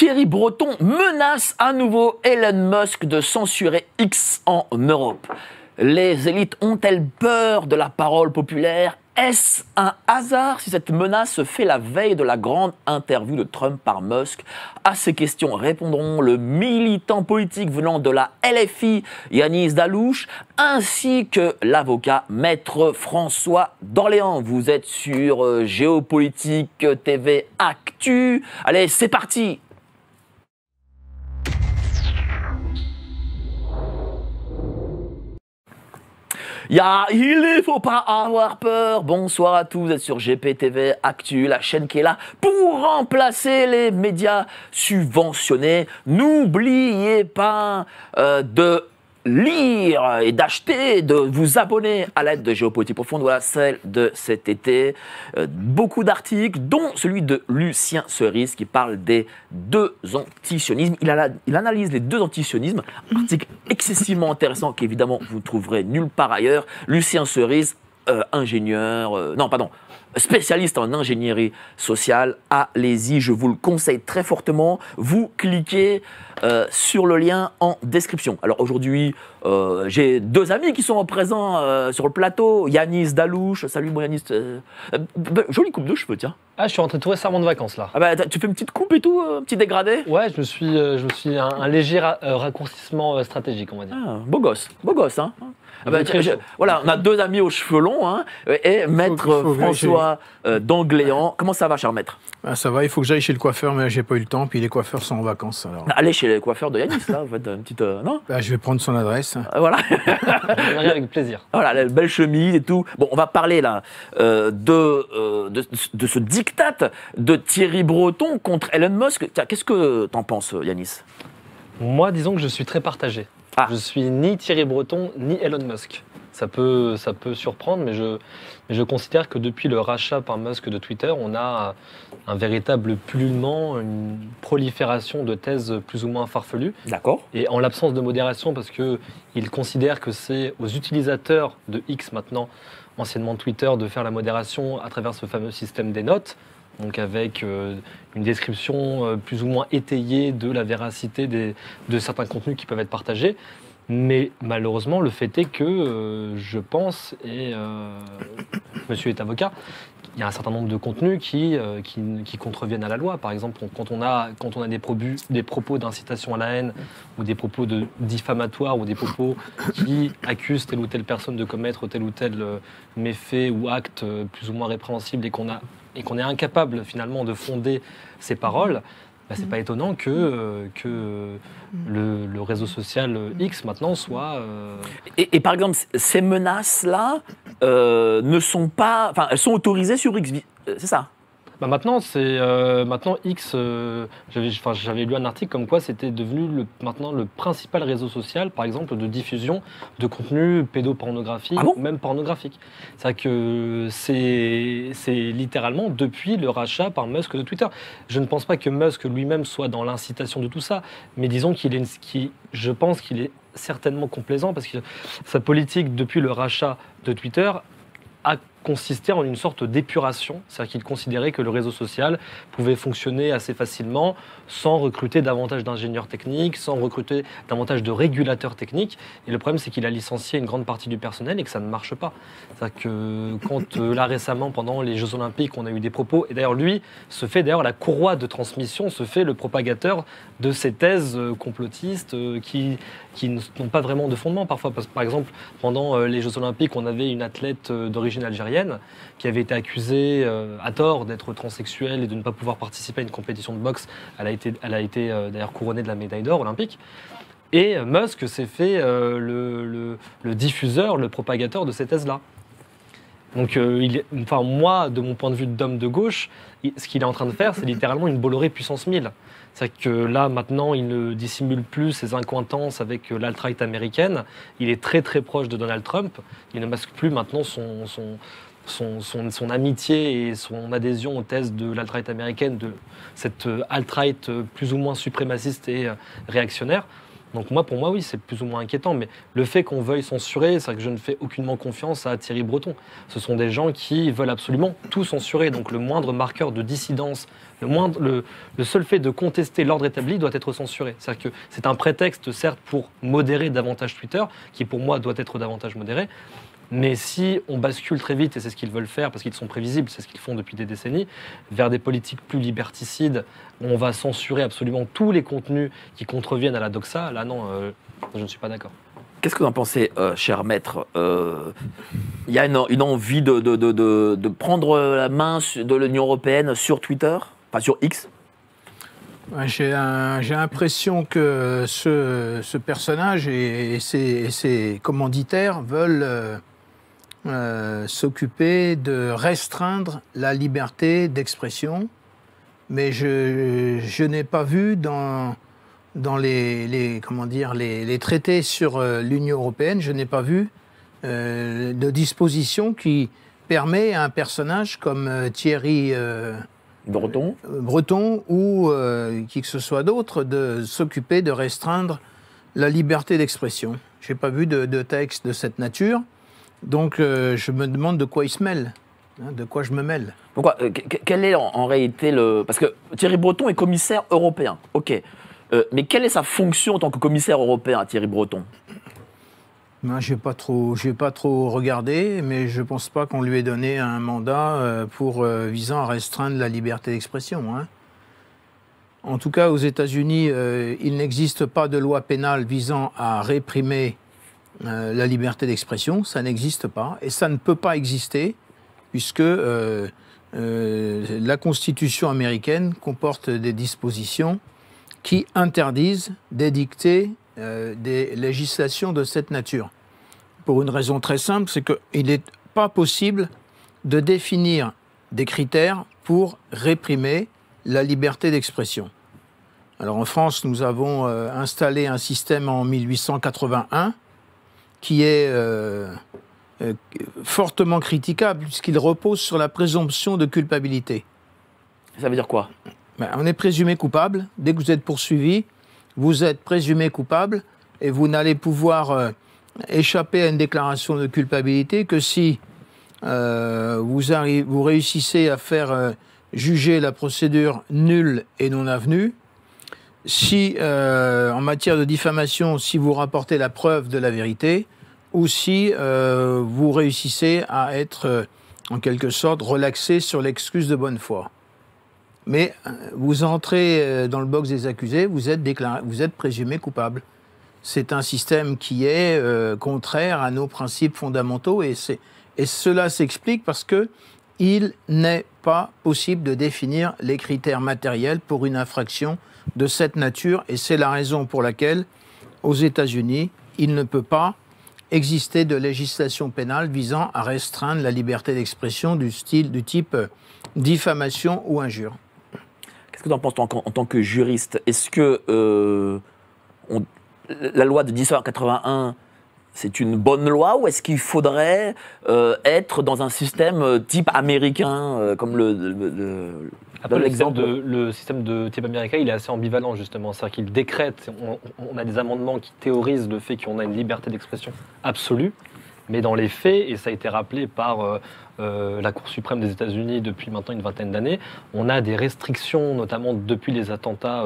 Thierry Breton menace à nouveau Elon Musk de censurer X en Europe. Les élites ont-elles peur de la parole populaire? Est-ce un hasard si cette menace se fait la veille de la grande interview de Trump par Musk? À ces questions répondront le militant politique venant de la LFI, Yanis Dalouche, ainsi que l'avocat Maître François d'Orléans. Vous êtes sur Géopolitique TV Actu. Allez, c'est parti! Il ne faut pas avoir peur. Bonsoir à tous, vous êtes sur GPTV Actu, la chaîne qui est là pour remplacer les médias subventionnés. N'oubliez pas de lire et d'acheter, de vous abonner à l'aide de Géopolitique Profonde. Voilà celle de cet été. Beaucoup d'articles, dont celui de Lucien Cerise qui parle des deux antisionismes. Il analyse les deux antisionismes. Article excessivement intéressant qu'évidemment vous trouverez nulle part ailleurs. Lucien Cerise, spécialiste en ingénierie sociale. Allez-y, je vous le conseille très fortement. Vous cliquez sur le lien en description. Alors aujourd'hui, j'ai deux amis qui sont présents sur le plateau. Yanis Dalouche, salut mon Yanis. Jolie coupe de cheveux, tiens. Ah, je suis rentré tout récemment de vacances là. Ah bah, tu fais une petite coupe et tout, un petit dégradé? Ouais, je me suis un léger raccourcissement stratégique, on va dire. Ah, beau gosse, hein. Voilà, on a deux amis aux cheveux longs, hein, et Maître François d'Angléan. Comment ça va, cher maître? Ça va, il faut que j'aille chez le coiffeur, mais j'ai pas eu le temps, puis les coiffeurs sont en vacances. Alors. Allez chez les coiffeurs de Yanis, là, vous faites une petite... non je vais prendre son adresse. Voilà. Avec plaisir. Voilà, la belle chemise et tout. Bon, on va parler là de ce diktat de Thierry Breton contre Elon Musk. Tiens, qu'est-ce que t'en penses, Yanis? Moi, disons que je suis très partagé. Ah. Je suis ni Thierry Breton, ni Elon Musk. Ça peut surprendre, mais je considère que depuis le rachat par Musk de Twitter, on a un véritable pullulement, une prolifération de thèses plus ou moins farfelues. D'accord. Et en l'absence de modération, parce qu'il considère que c'est aux utilisateurs de X maintenant, anciennement Twitter, de faire la modération à travers ce fameux système des notes, donc avec une description plus ou moins étayée de la véracité de certains contenus qui peuvent être partagés. Mais malheureusement, le fait est que je pense, et monsieur est avocat, il y a un certain nombre de contenus qui contreviennent à la loi. Par exemple, quand on a des propos d'incitation à la haine ou des propos diffamatoires ou des propos qui accusent telle ou telle personne de commettre tel ou tel méfait ou acte plus ou moins répréhensible et qu'on est incapable finalement de fonder ces paroles, c'est pas étonnant que le réseau social X maintenant soit... Et par exemple, ces menaces-là ne sont pas... Enfin, elles sont autorisées sur X, c'est ça? Maintenant, maintenant X, j'avais lu un article comme quoi c'était devenu maintenant le principal réseau social, par exemple, de diffusion de contenu pédopornographique, ou même pornographique. C'est-à-dire que c'est littéralement depuis le rachat par Musk de Twitter. Je ne pense pas que Musk lui-même soit dans l'incitation de tout ça, mais disons je pense qu'il est certainement complaisant parce que sa politique depuis le rachat de Twitter a consisté en une sorte d'épuration, c'est-à-dire qu'il considérait que le réseau social pouvait fonctionner assez facilement sans recruter davantage d'ingénieurs techniques, sans recruter davantage de régulateurs techniques. Et le problème, c'est qu'il a licencié une grande partie du personnel et que ça ne marche pas. C'est-à-dire que quand là récemment, pendant les Jeux Olympiques, on a eu des propos, et d'ailleurs lui se fait la courroie de transmission, se fait le propagateur de ces thèses complotistes qui n'ont pas vraiment de fondement parfois. Parce que, par exemple, pendant les Jeux Olympiques, on avait une athlète d'origine algérienne qui avait été accusée à tort d'être transsexuelle et de ne pas pouvoir participer à une compétition de boxe. Elle a été d'ailleurs couronnée de la médaille d'or olympique. Et Musk s'est fait le diffuseur, le propagateur de ces thèses-là. Donc, moi, de mon point de vue d'homme de gauche, ce qu'il est en train de faire, c'est littéralement une Bolloré puissance 1000. C'est que là, maintenant, il ne dissimule plus ses incointances avec l'alt-right américaine. Il est très, très proche de Donald Trump. Il ne masque plus maintenant son amitié et son adhésion aux thèses de l'alt-right américaine, de cette alt-right plus ou moins suprémaciste et réactionnaire. Donc moi, pour moi, oui, c'est plus ou moins inquiétant. Mais le fait qu'on veuille censurer, c'est vrai que je ne fais aucunement confiance à Thierry Breton. Ce sont des gens qui veulent absolument tout censurer. Donc le moindre marqueur de dissidence, le seul fait de contester l'ordre établi doit être censuré. C'est-à-dire que c'est un prétexte, certes, pour modérer davantage Twitter, qui pour moi doit être davantage modéré. Mais si on bascule très vite, et c'est ce qu'ils veulent faire, parce qu'ils sont prévisibles, c'est ce qu'ils font depuis des décennies, vers des politiques plus liberticides, où on va censurer absolument tous les contenus qui contreviennent à la doxa, là non, je ne suis pas d'accord. Qu'est-ce que vous en pensez, cher maître? Il y a une envie de prendre la main de l'Union européenne sur Twitter, enfin sur X? Ouais, j'ai l'impression que ce personnage et ses commanditaires veulent s'occuper de restreindre la liberté d'expression, mais je n'ai pas vu dans les traités sur l'Union européenne, je n'ai pas vu de disposition qui permet à un personnage comme Thierry Breton ou qui que ce soit d'autre de s'occuper de restreindre la liberté d'expression. Je n'ai pas vu de texte de cette nature. Donc, je me demande de quoi il se mêle, de quoi je me mêle. Pourquoi quel est en réalité le... Parce que Thierry Breton est commissaire européen, ok. Mais quelle est sa fonction en tant que commissaire européen, Thierry Breton? Moi, je n'ai pas trop regardé, mais je ne pense pas qu'on lui ait donné un mandat visant à restreindre la liberté d'expression. Hein. En tout cas, aux États-Unis, il n'existe pas de loi pénale visant à réprimer la liberté d'expression, ça n'existe pas, et ça ne peut pas exister, puisque la Constitution américaine comporte des dispositions qui interdisent d'édicter des législations de cette nature. Pour une raison très simple, c'est qu'il n'est pas possible de définir des critères pour réprimer la liberté d'expression. Alors en France, nous avons installé un système en 1881 qui est fortement critiquable puisqu'il repose sur la présomption de culpabilité. Ça veut dire quoi? On est présumé coupable. Dès que vous êtes poursuivi, vous êtes présumé coupable et vous n'allez pouvoir échapper à une déclaration de culpabilité que si vous réussissez à faire juger la procédure nulle et non avenue. Si, en matière de diffamation, si vous rapportez la preuve de la vérité, ou si vous réussissez à être, en quelque sorte, relaxé sur l'excuse de bonne foi. Mais vous entrez dans le box des accusés, vous êtes présumé coupable. C'est un système qui est contraire à nos principes fondamentaux, et cela s'explique parce que il n'est pas possible de définir les critères matériels pour une infraction de cette nature, et c'est la raison pour laquelle, aux États-Unis, il ne peut pas exister de législation pénale visant à restreindre la liberté d'expression du type diffamation ou injure. Qu'est-ce que tu en penses en tant que juriste? Est-ce que la loi de 1981, c'est une bonne loi, ou est-ce qu'il faudrait être dans un système type américain, comme Après, le système de type américain, il est assez ambivalent, justement. C'est-à-dire qu'il décrète, on a des amendements qui théorisent le fait qu'on a une liberté d'expression absolue, mais dans les faits, et ça a été rappelé par la Cour suprême des États-Unis depuis maintenant une vingtaine d'années, on a des restrictions, notamment depuis les attentats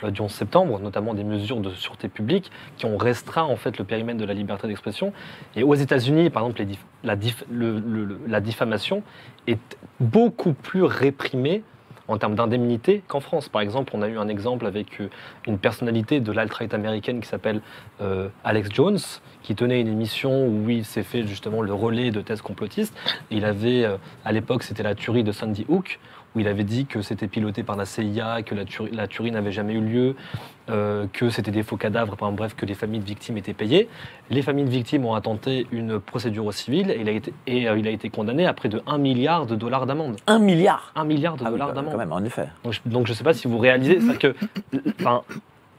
du 11 septembre, notamment des mesures de sûreté publique qui ont restreint en fait le périmètre de la liberté d'expression. Et aux États-Unis, par exemple, la diffamation est beaucoup plus réprimée en termes d'indemnité qu'en France. Par exemple, on a eu un exemple avec une personnalité de l'alt-right américaine qui s'appelle Alex Jones, qui tenait une émission où il s'est fait justement le relais de thèses complotistes. Et il avait, à l'époque, c'était la tuerie de Sandy Hook, où il avait dit que c'était piloté par la CIA, que la tuerie n'avait jamais eu lieu, que c'était des faux cadavres, enfin, bref, que les familles de victimes étaient payées. Les familles de victimes ont intenté une procédure au civil et il a été condamné à près de $1 milliard d'amende. 1 milliard? 1 milliard de dollars d'amende. Quand même, en effet. Donc je ne sais pas si vous réalisez ça que,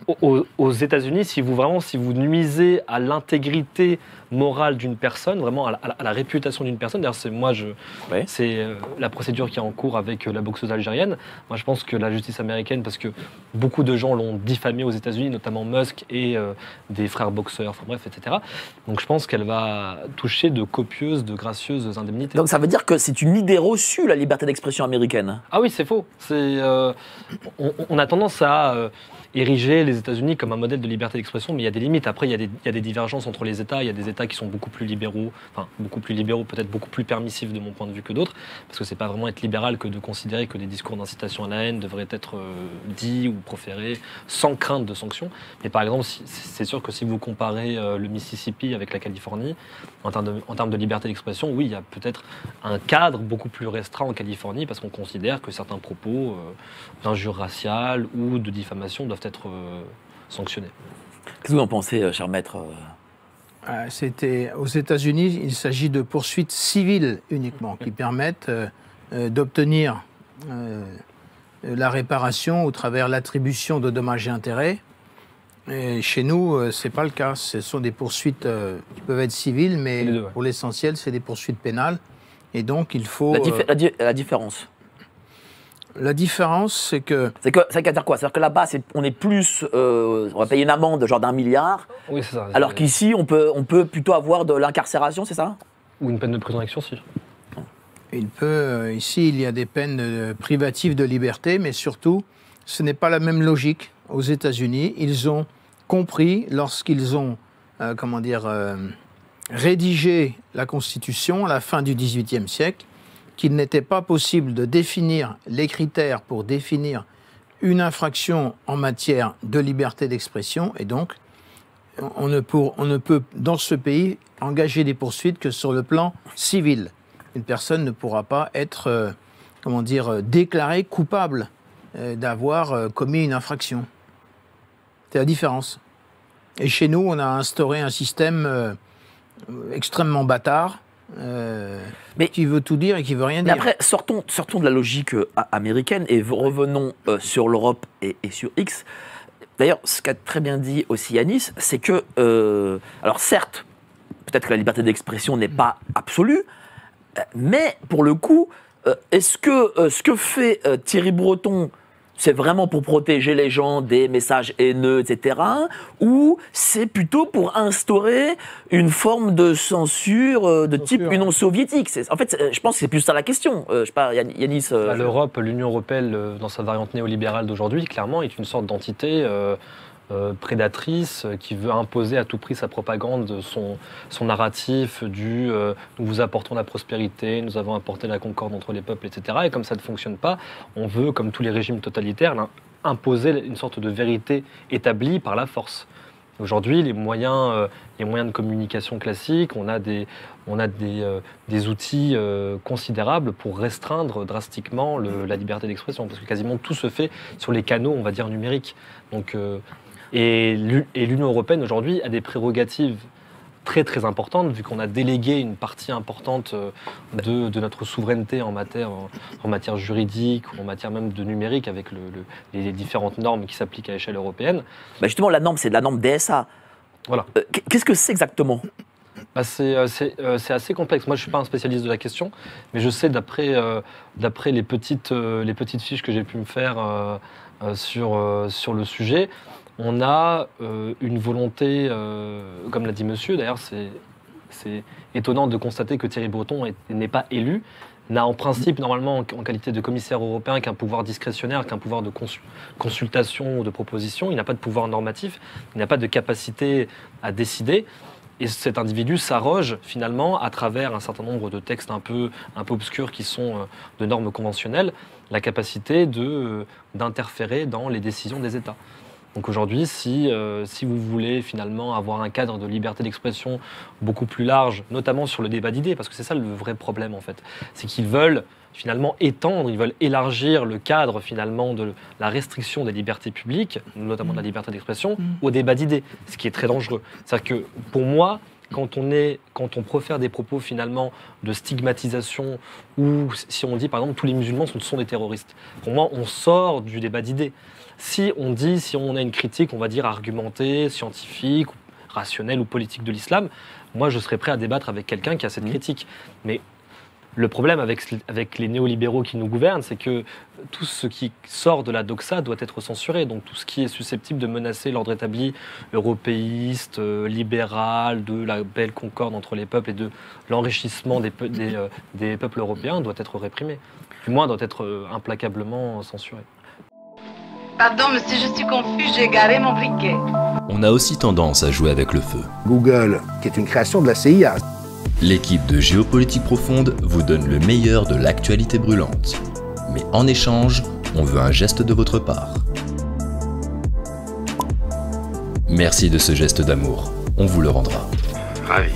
aux États-Unis, si vous nuisez à l'intégrité morale d'une personne, vraiment à la réputation d'une personne, d'ailleurs c'est la procédure qui est en cours avec la boxeuse algérienne. Moi je pense que la justice américaine, parce que beaucoup de gens l'ont diffamée aux États-Unis, notamment Musk et des frères boxeurs, enfin bref, etc. Donc je pense qu'elle va toucher de copieuses, de gracieuses indemnités. Donc ça veut dire que c'est une idée reçue, la liberté d'expression américaine. Ah oui, c'est faux. On a tendance à ériger les États-Unis comme un modèle de liberté d'expression, mais il y a des limites. Après, il y a des divergences entre les États. Il y a des États qui sont beaucoup plus libéraux, peut-être beaucoup plus permissifs de mon point de vue que d'autres, parce que c'est pas vraiment être libéral que de considérer que des discours d'incitation à la haine devraient être dits ou proférés sans crainte de sanctions. Mais par exemple, c'est sûr que si vous comparez le Mississippi avec la Californie, en termes de liberté d'expression, oui, il y a peut-être un cadre beaucoup plus restreint en Californie, parce qu'on considère que certains propos d'injures raciales ou de diffamation doivent être sanctionnés. Qu'est-ce que vous en pensez, cher maître? Aux États-Unis, il s'agit de poursuites civiles uniquement qui permettent d'obtenir la réparation au travers l'attribution de dommages et intérêts. Et chez nous, ce n'est pas le cas. Ce sont des poursuites qui peuvent être civiles, mais pour l'essentiel, c'est des poursuites pénales. Et donc, il faut... La différence. La différence, c'est que... Ça veut dire quoi? C'est-à-dire que là-bas, on est plus... on va payer une amende genre d'1 milliard. Oui, c'est ça. Alors qu'ici, on peut plutôt avoir de l'incarcération, c'est ça? Ou une peine de prison avec sursis. Ici, il y a des peines privatives de liberté, mais surtout, ce n'est pas la même logique. Aux États-Unis, ils ont compris, lorsqu'ils ont rédigé la Constitution à la fin du XVIIIe siècle, qu'il n'était pas possible de définir les critères pour définir une infraction en matière de liberté d'expression, et donc on ne peut, dans ce pays, engager des poursuites que sur le plan civil. Une personne ne pourra pas être, déclarée coupable d'avoir commis une infraction. C'est la différence. Et chez nous, on a instauré un système extrêmement bâtard, qui veut tout dire et qui veut rien dire. Mais après, sortons de la logique américaine et revenons sur l'Europe et sur X. D'ailleurs, ce qu'a très bien dit aussi Yanis, c'est que, alors certes, peut-être que la liberté d'expression n'est pas absolue, mais pour le coup, est-ce que ce que fait Thierry Breton, c'est vraiment pour protéger les gens des messages haineux, etc. Ou c'est plutôt pour instaurer une forme de censure de type Union soviétique? En fait, je pense que c'est plus ça la question. Je sais pas, Yanis... L'Europe, l'Union européenne, dans sa variante néolibérale d'aujourd'hui, clairement, est une sorte d'entité prédatrice qui veut imposer à tout prix sa propagande, son narratif du nous vous apportons la prospérité, nous avons apporté la concorde entre les peuples, etc. Et comme ça ne fonctionne pas, on veut, comme tous les régimes totalitaires, imposer une sorte de vérité établie par la force. Aujourd'hui, les moyens de communication classiques, on a des outils considérables pour restreindre drastiquement la liberté d'expression, parce que quasiment tout se fait sur les canaux, on va dire, numériques. Donc, et l'Union européenne, aujourd'hui, a des prérogatives très très importantes, vu qu'on a délégué une partie importante de notre souveraineté en matière juridique, ou en matière même de numérique, avec les différentes normes qui s'appliquent à l'échelle européenne. Bah justement, la norme, c'est de la norme DSA. Voilà. Qu'est-ce que c'est exactement? C'est assez complexe. Moi, je ne suis pas un spécialiste de la question, mais je sais, d'après les petites fiches que j'ai pu me faire sur le sujet, on a une volonté, comme l'a dit monsieur, d'ailleurs c'est étonnant de constater que Thierry Breton n'est pas élu, n'a en principe, normalement, en qualité de commissaire européen, qu'un pouvoir discrétionnaire, qu'un pouvoir de consultation ou de proposition. Il n'a pas de pouvoir normatif, il n'a pas de capacité à décider. Et cet individu s'arroge finalement, à travers un certain nombre de textes un peu obscurs qui sont de normes conventionnelles, la capacité d'interférer dans les décisions des États. Donc aujourd'hui, si vous voulez finalement avoir un cadre de liberté d'expression beaucoup plus large, notamment sur le débat d'idées, parce que c'est ça le vrai problème en fait, c'est qu'ils veulent finalement étendre, ils veulent élargir le cadre finalement de la restriction des libertés publiques, notamment de la liberté d'expression, au débat d'idées, ce qui est très dangereux. C'est-à-dire que pour moi, quand on profère des propos finalement de stigmatisation, ou si on dit par exemple tous les musulmans sont des terroristes, pour moi on sort du débat d'idées. Si on a une critique, on va dire argumentée, scientifique, rationnelle ou politique de l'islam, moi je serais prêt à débattre avec quelqu'un qui a cette critique. Mais le problème avec les néolibéraux qui nous gouvernent, c'est que tout ce qui sort de la doxa doit être censuré. Donc tout ce qui est susceptible de menacer l'ordre établi européiste, libéral, de la belle concorde entre les peuples et de l'enrichissement des peuples européens doit être réprimé. Du moins, doit être implacablement censuré. Pardon, monsieur, je suis confus, j'ai égaré mon briquet. On a aussi tendance à jouer avec le feu. Google, qui est une création de la CIA. L'équipe de Géopolitique Profonde vous donne le meilleur de l'actualité brûlante. Mais en échange, on veut un geste de votre part. Merci de ce geste d'amour. On vous le rendra. Ravi.